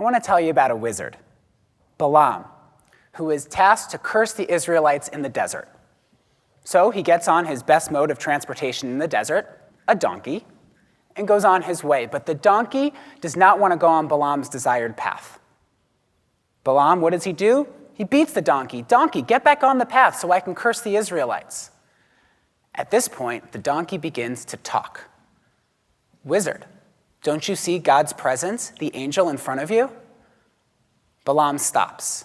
I want to tell you about a wizard, Balaam, who is tasked to curse the Israelites in the desert. So he gets on his best mode of transportation in the desert, a donkey, and goes on his way. But the donkey does not want to go on Balaam's desired path. Balaam, what does he do? He beats the donkey. Donkey, get back on the path so I can curse the Israelites. At this point, the donkey begins to talk. Wizard, don't you see God's presence, the angel in front of you? Balaam stops.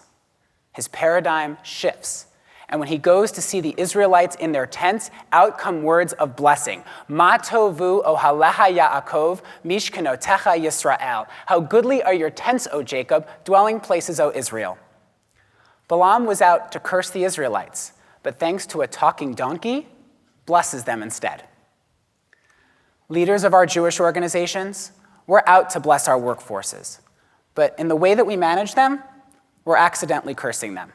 His paradigm shifts. And when he goes to see the Israelites in their tents, out come words of blessing. Ma tovu ohalecha Yaakov, mishkanotecha Yisrael. How goodly are your tents, O Jacob, dwelling places, O Israel. Balaam was out to curse the Israelites, but thanks to a talking donkey, blesses them instead. Leaders of our Jewish organizations, we're out to bless our workforces. But in the way that we manage them, we're accidentally cursing them.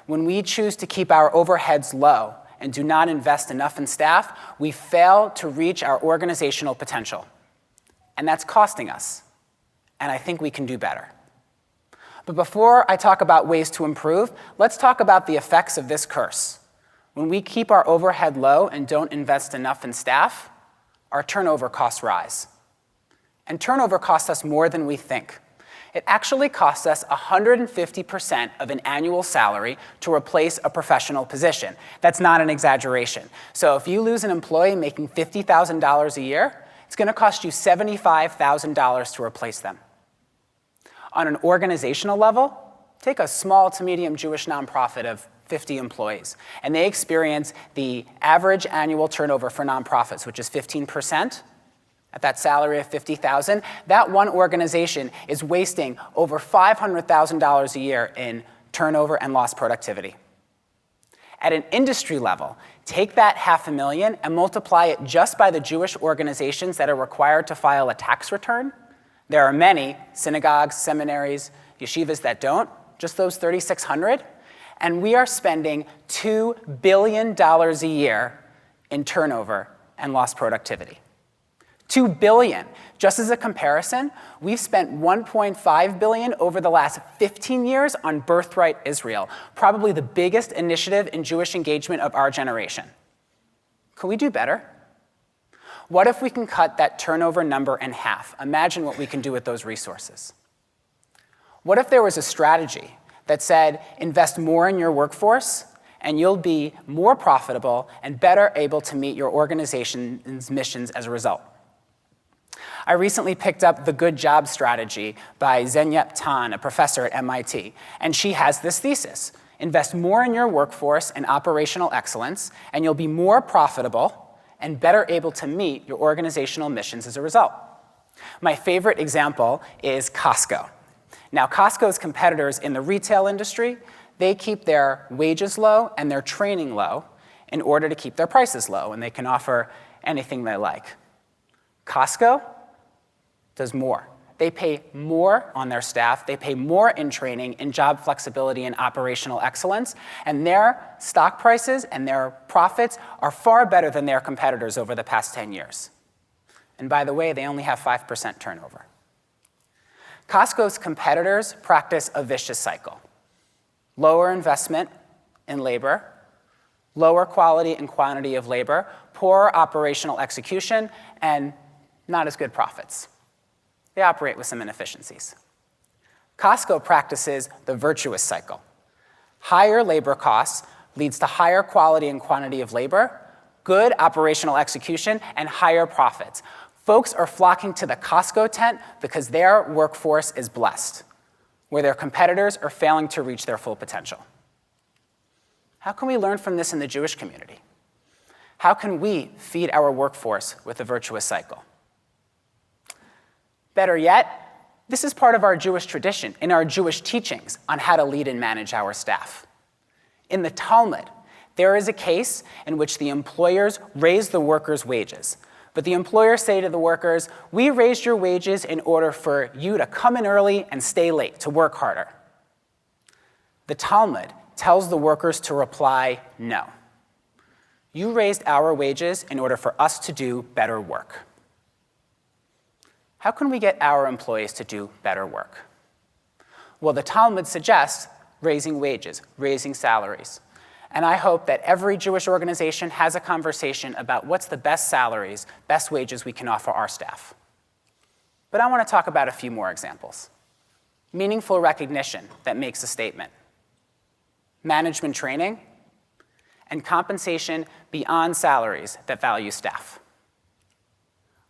When we choose to keep our overheads low and do not invest enough in staff, we fail to reach our organizational potential. And that's costing us. And I think we can do better. But before I talk about ways to improve, let's talk about the effects of this curse. When we keep our overhead low and don't invest enough in staff, our turnover costs rise. And turnover costs us more than we think. It actually costs us 150% of an annual salary to replace a professional position. That's not an exaggeration. So if you lose an employee making $50,000 a year, it's going to cost you $75,000 to replace them. On an organizational level, take a small to medium Jewish nonprofit of 50 employees, and they experience the average annual turnover for nonprofits, which is 15%. At that salary of $50,000, that one organization is wasting over $500,000 a year in turnover and lost productivity. At an industry level, take that $500,000 and multiply it just by the Jewish organizations that are required to file a tax return. There are many synagogues, seminaries, yeshivas that don't, just those 3,600. And we are spending $2 billion a year in turnover and lost productivity. $2 billion. Just as a comparison, we've spent $1.5 billion over the last 15 years on Birthright Israel, probably the biggest initiative in Jewish engagement of our generation. Could we do better? What if we can cut that turnover number in half? Imagine what we can do with those resources. What if there was a strategy that said, invest more in your workforce, and you'll be more profitable and better able to meet your organization's missions as a result? I recently picked up The Good Job Strategy by Zeynep Tan, a professor at MIT, and she has this thesis. Invest more in your workforce and operational excellence, and you'll be more profitable and better able to meet your organizational missions as a result. My favorite example is Costco. Now, Costco's competitors in the retail industry, they keep their wages low and their training low in order to keep their prices low, and they can offer anything they like. Costco does more. They pay more on their staff, they pay more in training, in job flexibility, and operational excellence, and their stock prices and their profits are far better than their competitors over the past 10 years. And by the way, they only have 5% turnover. Costco's competitors practice a vicious cycle. Lower investment in labor, lower quality and quantity of labor, poor operational execution, and not as good profits. They operate with some inefficiencies. Costco practices the virtuous cycle. Higher labor costs leads to higher quality and quantity of labor, good operational execution, and higher profits. Folks are flocking to the Costco tent because their workforce is blessed, where their competitors are failing to reach their full potential. How can we learn from this in the Jewish community? How can we feed our workforce with a virtuous cycle? Better yet, this is part of our Jewish tradition, in our Jewish teachings on how to lead and manage our staff. In the Talmud, there is a case in which the employers raise the workers' wages. But the employers say to the workers, we raised your wages in order for you to come in early and stay late, to work harder. The Talmud tells the workers to reply, no. You raised our wages in order for us to do better work. How can we get our employees to do better work? Well, the Talmud suggests raising wages, raising salaries. And I hope that every Jewish organization has a conversation about what's the best salaries, best wages we can offer our staff. But I want to talk about a few more examples. Meaningful recognition that makes a statement. Management training, and compensation beyond salaries that value staff.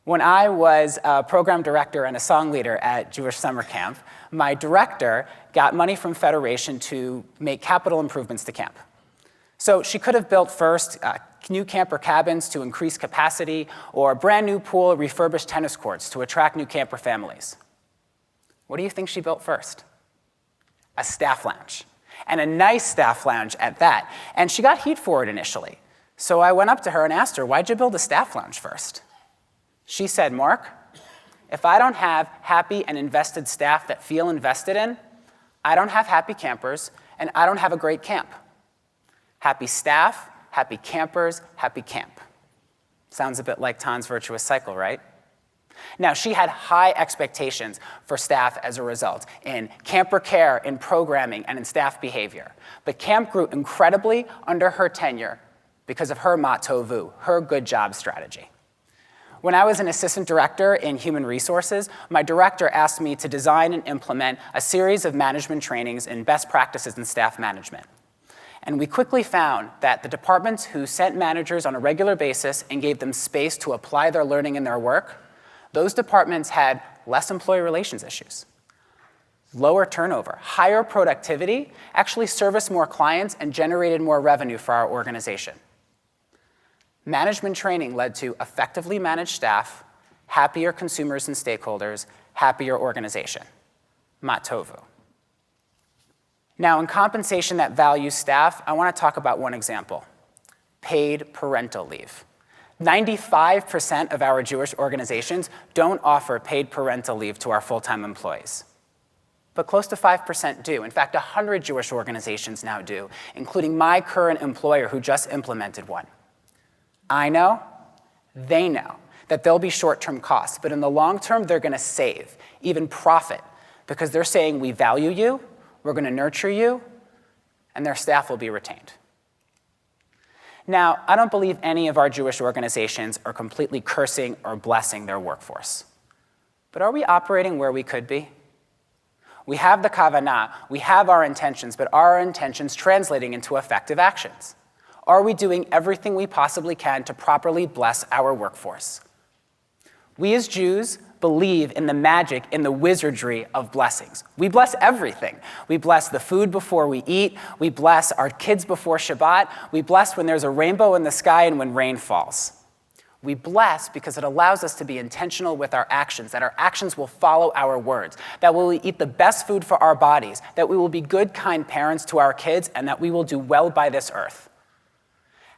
When I was a program director and a song leader at Jewish Summer Camp, my director got money from Federation to make capital improvements to camp. So she could have built first new camper cabins to increase capacity, or a brand new pool, refurbished tennis courts to attract new camper families. What do you think she built first? A staff lounge, and a nice staff lounge at that. And she got heat for it initially. So I went up to her and asked her, why'd you build a staff lounge first? She said, Mark, if I don't have happy and invested staff that feel invested in, I don't have happy campers, and I don't have a great camp. Happy staff, happy campers, happy camp. Sounds a bit like Tan's virtuous cycle, right? Now, she had high expectations for staff as a result, in camper care, in programming, and in staff behavior. But camp grew incredibly under her tenure because of her ma tovu, her good job strategy. When I was an assistant director in human resources, my director asked me to design and implement a series of management trainings in best practices in staff management. And we quickly found that the departments who sent managers on a regular basis and gave them space to apply their learning in their work, those departments had less employee relations issues, lower turnover, higher productivity, actually serviced more clients and generated more revenue for our organization. Management training led to effectively managed staff, happier consumers and stakeholders, happier organization. Ma tovu. Now, in compensation that values staff, I want to talk about one example: paid parental leave. 95% of our Jewish organizations don't offer paid parental leave to our full-time employees. But close to 5% do. In fact, 100 Jewish organizations now do, including my current employer who just implemented one. I know, they know, that there'll be short-term costs, but in the long term, they're going to save, even profit, because they're saying, we value you, we're going to nurture you, and their staff will be retained. Now, I don't believe any of our Jewish organizations are completely cursing or blessing their workforce. But are we operating where we could be? We have the kavanah, we have our intentions, but are our intentions translating into effective actions? Are we doing everything we possibly can to properly bless our workforce? We as Jews believe in the magic, in the wizardry of blessings. We bless everything. We bless the food before we eat. We bless our kids before Shabbat. We bless when there's a rainbow in the sky and when rain falls. We bless because it allows us to be intentional with our actions, that our actions will follow our words, that we will eat the best food for our bodies, that we will be good, kind parents to our kids, and that we will do well by this earth.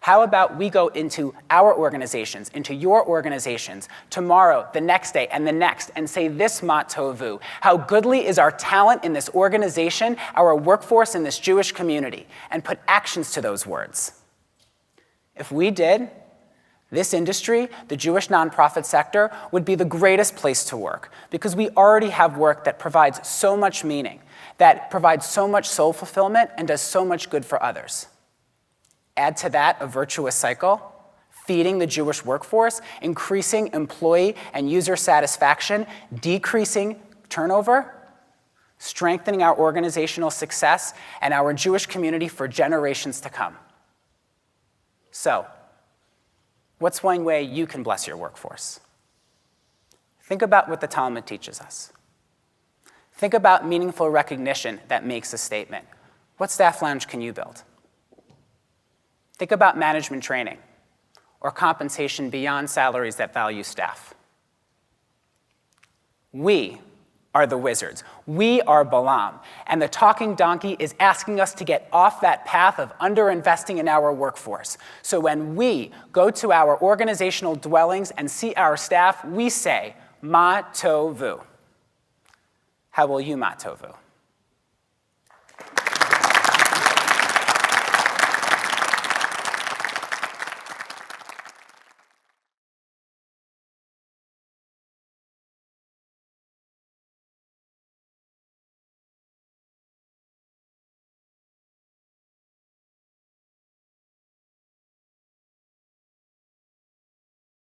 How about we go into our organizations, into your organizations, tomorrow, the next day, and the next, and say this ma tovu: how goodly is our talent in this organization, our workforce in this Jewish community, and put actions to those words. If we did, this industry, the Jewish nonprofit sector, would be the greatest place to work, because we already have work that provides so much meaning, that provides so much soul fulfillment, and does so much good for others. Add to that a virtuous cycle, feeding the Jewish workforce, increasing employee and user satisfaction, decreasing turnover, strengthening our organizational success and our Jewish community for generations to come. So, what's one way you can bless your workforce? Think about what the Talmud teaches us. Think about meaningful recognition that makes a statement. What staff lounge can you build? Think about management training or compensation beyond salaries that value staff. We are the wizards. We are Balaam. And the talking donkey is asking us to get off that path of underinvesting in our workforce. So when we go to our organizational dwellings and see our staff, we say, ma tovu. How will you ma tovu?